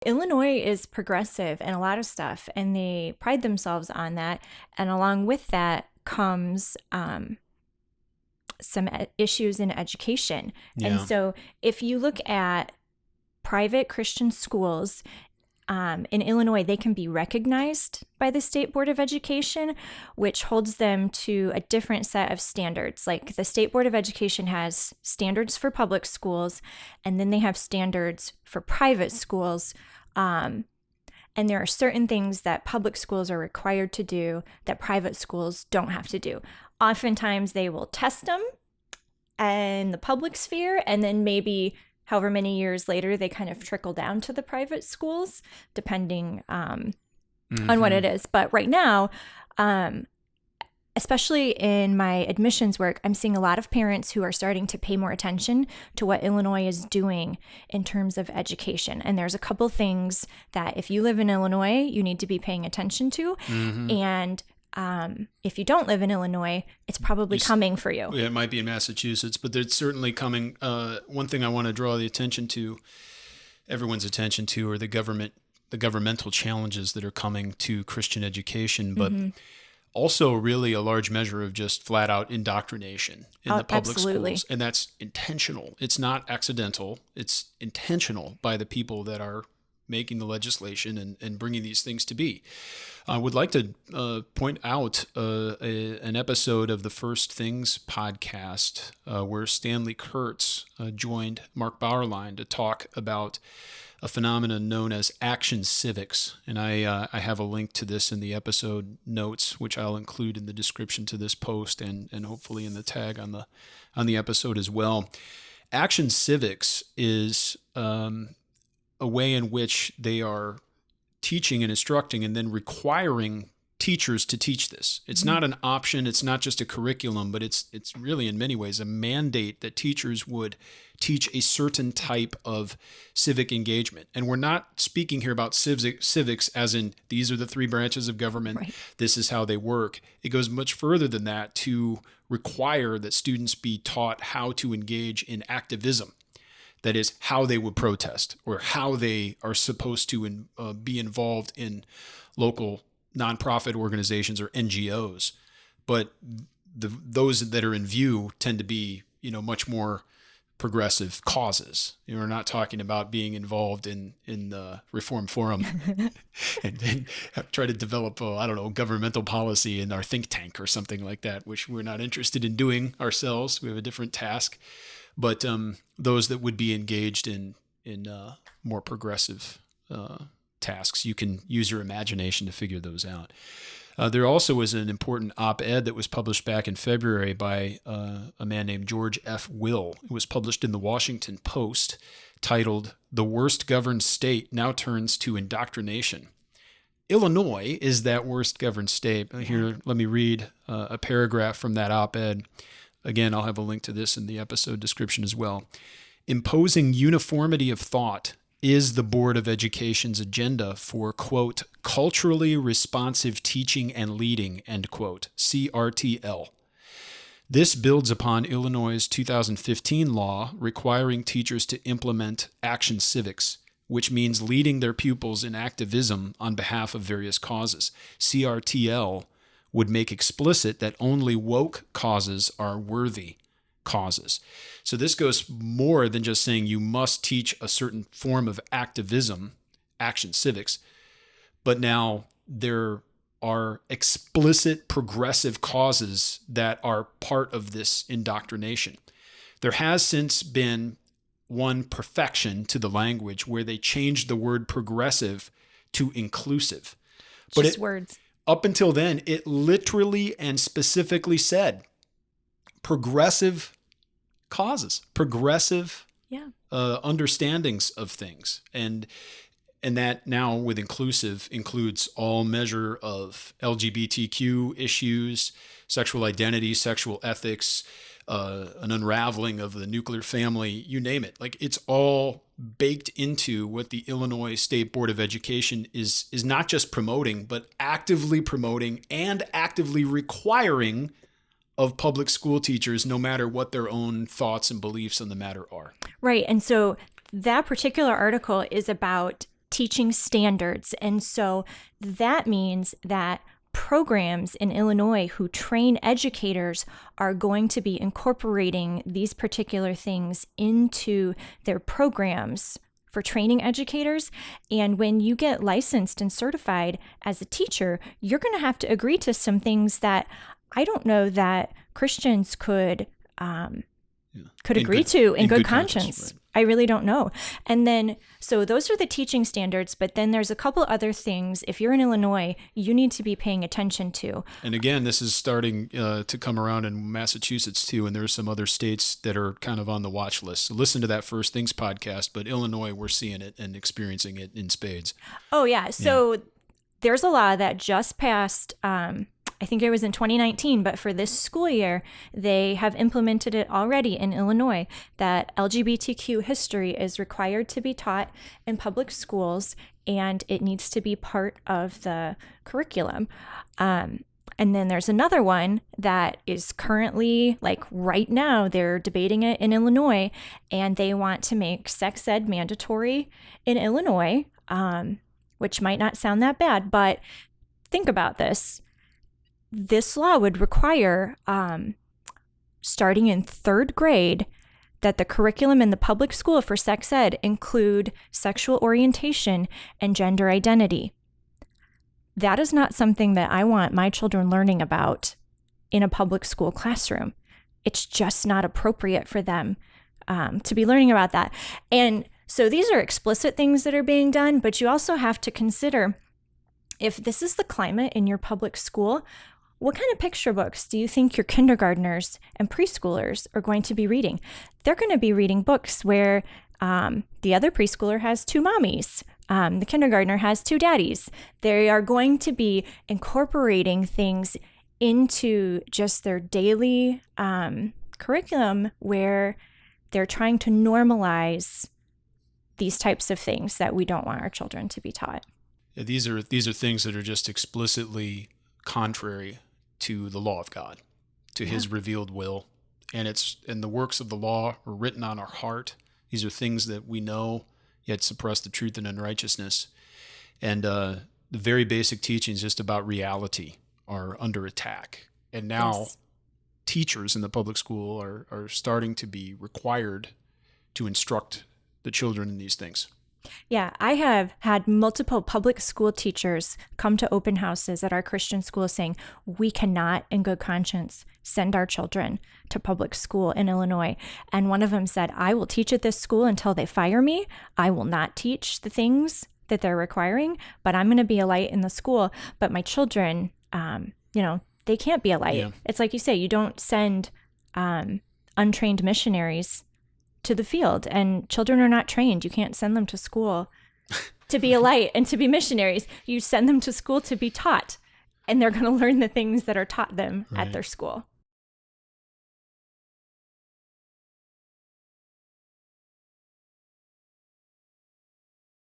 Illinois is progressive in a lot of stuff, and they pride themselves on that. And along with that comes some issues in education. And Yeah. so if you look at private Christian schools in Illinois, they can be recognized by the State Board of Education, which holds them to a different set of standards. Like the State Board of Education has standards for public schools, and then they have standards for private schools. And there are certain things that public schools are required to do that private schools don't have to do. Oftentimes, they will test them in the public sphere, and then maybe however many years later, they kind of trickle down to the private schools, depending on what it is. But right now, especially in my admissions work, I'm seeing a lot of parents who are starting to pay more attention to what Illinois is doing in terms of education. And there's a couple things that if you live in Illinois, you need to be paying attention to. And if you don't live in Illinois, it's probably coming for you. Yeah, it might be in Massachusetts, but it's certainly coming. One thing I want to draw everyone's attention to, are the governmental challenges that are coming to Christian education, but also really a large measure of just flat out indoctrination in the public schools. And that's intentional. It's not accidental. It's intentional by the people that are making the legislation and bringing these things to be. I would like to point out an episode of the First Things podcast where Stanley Kurtz joined Mark Bauerlein to talk about a phenomenon known as action civics. And I have a link to this in the episode notes, which I'll include in the description to this post and hopefully in the tag on the episode as well. Action civics is a way in which they are teaching and instructing and then requiring teachers to teach this. It's not an option. It's not just a curriculum, but it's really in many ways a mandate that teachers would teach a certain type of civic engagement. And we're not speaking here about civics as in these are the three branches of government. Right. This is how they work. It goes much further than that to require that students be taught how to engage in activism. That is, how they would protest or how they are supposed to be involved in local nonprofit organizations or NGOs. But those that are in view tend to be, much more progressive causes. We're not talking about being involved in the Reform Forum and try to develop, governmental policy in our think tank or something like that, which we're not interested in doing ourselves. We have a different task. But those that would be engaged in more progressive tasks, you can use your imagination to figure those out. There also was an important op-ed that was published back in February by a man named George F. Will. It was published in the Washington Post, titled "The Worst Governed State Now Turns to Indoctrination." Illinois is that worst governed state. Here, let me read a paragraph from that op-ed. Again, I'll have a link to this in the episode description as well. Imposing uniformity of thought is the Board of Education's agenda for, quote, culturally responsive teaching and leading, end quote, CRTL. This builds upon Illinois' 2015 law requiring teachers to implement action civics, which means leading their pupils in activism on behalf of various causes. CRTL would make explicit that only woke causes are worthy causes. So this goes more than just saying you must teach a certain form of activism, action civics, but now there are explicit progressive causes that are part of this indoctrination. There has since been one perfection to the language where they changed the word progressive to inclusive. But just words. Up until then, it literally and specifically said progressive causes, progressive understandings of things. And that now with inclusive includes all measure of LGBTQ issues, sexual identity, sexual ethics, an unraveling of the nuclear family, you name it. Like it's all baked into what the Illinois State Board of Education is not just promoting, but actively promoting and actively requiring of public school teachers, no matter what their own thoughts and beliefs on the matter are. Right. And so that particular article is about teaching standards. And so that means that programs in Illinois who train educators are going to be incorporating these particular things into their programs for training educators. And when you get licensed and certified as a teacher, you're going to have to agree to some things that I don't know that Christians could agree to in good conscience. Right. I really don't know. And then, so those are the teaching standards, but then there's a couple other things, if you're in Illinois, you need to be paying attention to. And again, this is starting to come around in Massachusetts too, and there's some other states that are kind of on the watch list. So listen to that First Things podcast, but Illinois, we're seeing it and experiencing it in spades. Oh yeah, so there's a law that just passed, I think it was in 2019, but for this school year, they have implemented it already in Illinois that LGBTQ history is required to be taught in public schools, and it needs to be part of the curriculum. And then there's another one that is currently, like right now, they're debating it in Illinois, and they want to make sex ed mandatory in Illinois, which might not sound that bad, but think about this. This law would require, starting in third grade, that the curriculum in the public school for sex ed include sexual orientation and gender identity. That is not something that I want my children learning about in a public school classroom. It's just not appropriate for them to be learning about that. And so these are explicit things that are being done, but you also have to consider, if this is the climate in your public school, what kind of picture books do you think your kindergartners and preschoolers are going to be reading? They're going to be reading books where the other preschooler has two mommies. The kindergartner has two daddies. They are going to be incorporating things into just their daily curriculum where they're trying to normalize these types of things that we don't want our children to be taught. Yeah, these are things that are just explicitly contrary to the law of God, to his revealed will. And the works of the law are written on our heart. These are things that we know, yet suppress the truth and unrighteousness. And the very basic teachings just about reality are under attack. And now teachers in the public school are starting to be required to instruct the children in these things. Yeah, I have had multiple public school teachers come to open houses at our Christian school saying, we cannot in good conscience send our children to public school in Illinois. And one of them said, I will teach at this school until they fire me. I will not teach the things that they're requiring, but I'm going to be a light in the school. But my children, they can't be a light. Yeah. It's like you say, you don't send untrained missionaries to the field, and children are not trained. You can't send them to school to be a light and to be missionaries. You send them to school to be taught, and they're going to learn the things that are taught them at their school.